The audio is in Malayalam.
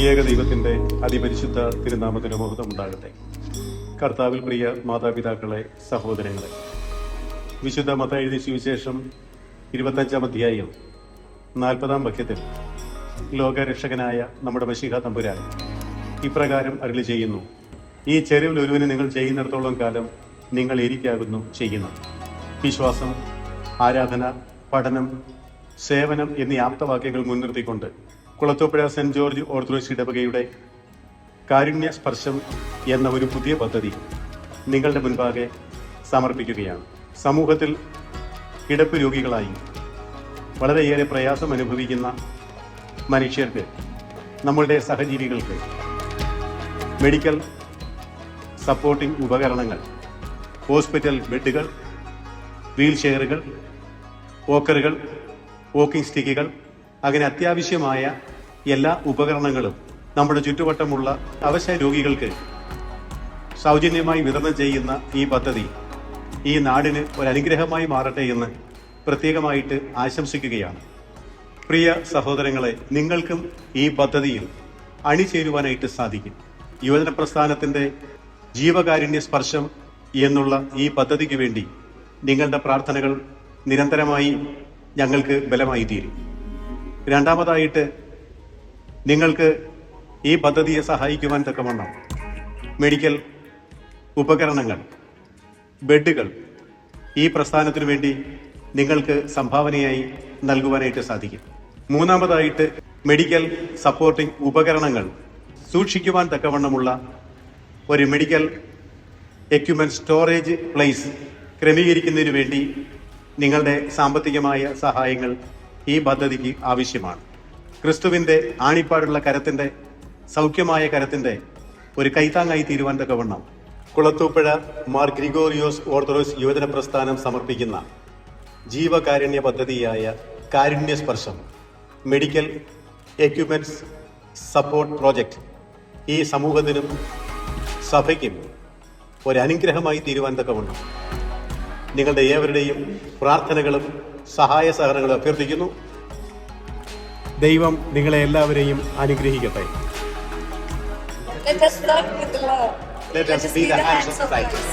ത്രിയേക ദൈവത്തിൻ്റെ അതിപരിശുദ്ധ തിരുനാമത്തിന് മഹത്വം ഉണ്ടാകട്ടെ. കർത്താവിൽ പ്രിയ മാതാപിതാക്കളെ, സഹോദരങ്ങളെ, വിശുദ്ധ മത്തായി എഴുതിയ സുവിശേഷം 25-ാം അധ്യായം 40-ാം വാക്യത്തിൽ ലോകരക്ഷകനായ നമ്മുടെ മശീഹ തമ്പുരാൻ ഇപ്രകാരം അരുളി ചെയ്യുന്നു: ഈ ചെരുവിൽ ഒരുവന് നിങ്ങൾ ചെയ്യുന്നിടത്തോളം കാലം നിങ്ങൾ എനിക്കാകുന്നു ചെയ്യുന്നത്. വിശ്വാസം, ആരാധന, പഠനം, സേവനം എന്നീ ആപ്തവാക്യങ്ങൾ മുൻനിർത്തിക്കൊണ്ട് കുളത്തൂപ്പുഴ സെന്റ് ജോർജ് ഓർത്തഡോക്സ് ഇടവകയുടെ കാരുണ്യ സ്പർശം എന്ന ഒരു പുതിയ പദ്ധതി നിങ്ങളുടെ മുൻപാകെ സമർപ്പിക്കുകയാണ്. സമൂഹത്തിൽ കിടപ്പ് രോഗികളായി വളരെയേറെ പ്രയാസം അനുഭവിക്കുന്ന മനുഷ്യർക്ക്, നമ്മളുടെ സഹജീവികൾക്ക് മെഡിക്കൽ സപ്പോർട്ടിംഗ് ഉപകരണങ്ങൾ, ഹോസ്പിറ്റൽ ബെഡുകൾ, വീൽ ചെയറുകൾ, വോക്കറുകൾ, വോക്കിംഗ് സ്റ്റിക്കുകൾ, അങ്ങനെ അത്യാവശ്യമായ എല്ലാ ഉപകരണങ്ങളും നമ്മുടെ ചുറ്റുവട്ടമുള്ള അവശ്യ രോഗികൾക്ക് സൗജന്യമായി വിതരണം ചെയ്യുന്ന ഈ പദ്ധതി ഈ നാടിന് ഒരു അനുഗ്രഹമായി മാറട്ടെ എന്ന് പ്രത്യേകമായിട്ട് ആശംസിക്കുകയാണ്. പ്രിയ സഹോദരങ്ങളെ, നിങ്ങൾക്കും ഈ പദ്ധതിയിൽ അണിചേരുവാനായിട്ട് സാധിക്കും. യുവജന പ്രസ്ഥാനത്തിൻ്റെ ജീവകാരുണ്യ സ്പർശം എന്നുള്ള ഈ പദ്ധതിക്ക് വേണ്ടി നിങ്ങളുടെ പ്രാർത്ഥനകൾ നിരന്തരമായി ഞങ്ങൾക്ക് ബലമായി തീരും. രണ്ടാമതായിട്ട്, നിങ്ങൾക്ക് ഈ പദ്ധതിയെ സഹായിക്കുവാൻ തക്കവണ്ണം മെഡിക്കൽ ഉപകരണങ്ങൾ, ബെഡുകൾ ഈ പ്രസ്ഥാനത്തിനു വേണ്ടി നിങ്ങൾക്ക് സംഭാവനയായി നൽകുവാനായിട്ട് സാധിക്കും. മൂന്നാമതായിട്ട്, മെഡിക്കൽ സപ്പോർട്ടിംഗ് ഉപകരണങ്ങൾ സൂക്ഷിക്കുവാൻ തക്കവണ്ണമുള്ള ഒരു മെഡിക്കൽ എക്യുപ്മെന്റ് സ്റ്റോറേജ് പ്ലേസ് ക്രമീകരിക്കുന്നതിന് വേണ്ടി നിങ്ങളുടെ സാമ്പത്തികമായ സഹായങ്ങൾ ഈ പദ്ധതിക്ക് ആവശ്യമാണ്. ക്രിസ്തുവിൻ്റെ ആണിപ്പാടുള്ള കരത്തിൻ്റെ, സൗഖ്യമായ കരത്തിൻ്റെ ഒരു കൈത്താങ്ങായി തീരുവാൻ തക്കവണ്ണം കുളത്തൂപ്പുഴ മാർ ഗ്രിഗോറിയോസ് ഓർത്തഡോക്സ് യുവജന പ്രസ്ഥാനം സമർപ്പിക്കുന്ന ജീവകാരുണ്യ പദ്ധതിയായ കാരുണ്യ സ്പർശം മെഡിക്കൽ എക്യുപ്മെന്റ്സ് സപ്പോർട്ട് പ്രോജക്റ്റ് ഈ സമൂഹത്തിനും സഭയ്ക്കും ഒരു അനുഗ്രഹമായി തീരുവാൻ തക്കവണ്ണം നിങ്ങളുടെ ഏവരുടെയും പ്രാർത്ഥനകളും സഹായ സഹകരണങ്ങളും അഭ്യർത്ഥിക്കുന്നു. ദൈവം നിങ്ങളെ എല്ലാവരെയും അനുഗ്രഹിക്കട്ടെ. Let us start with the Lord. Let us be the hands of Christ.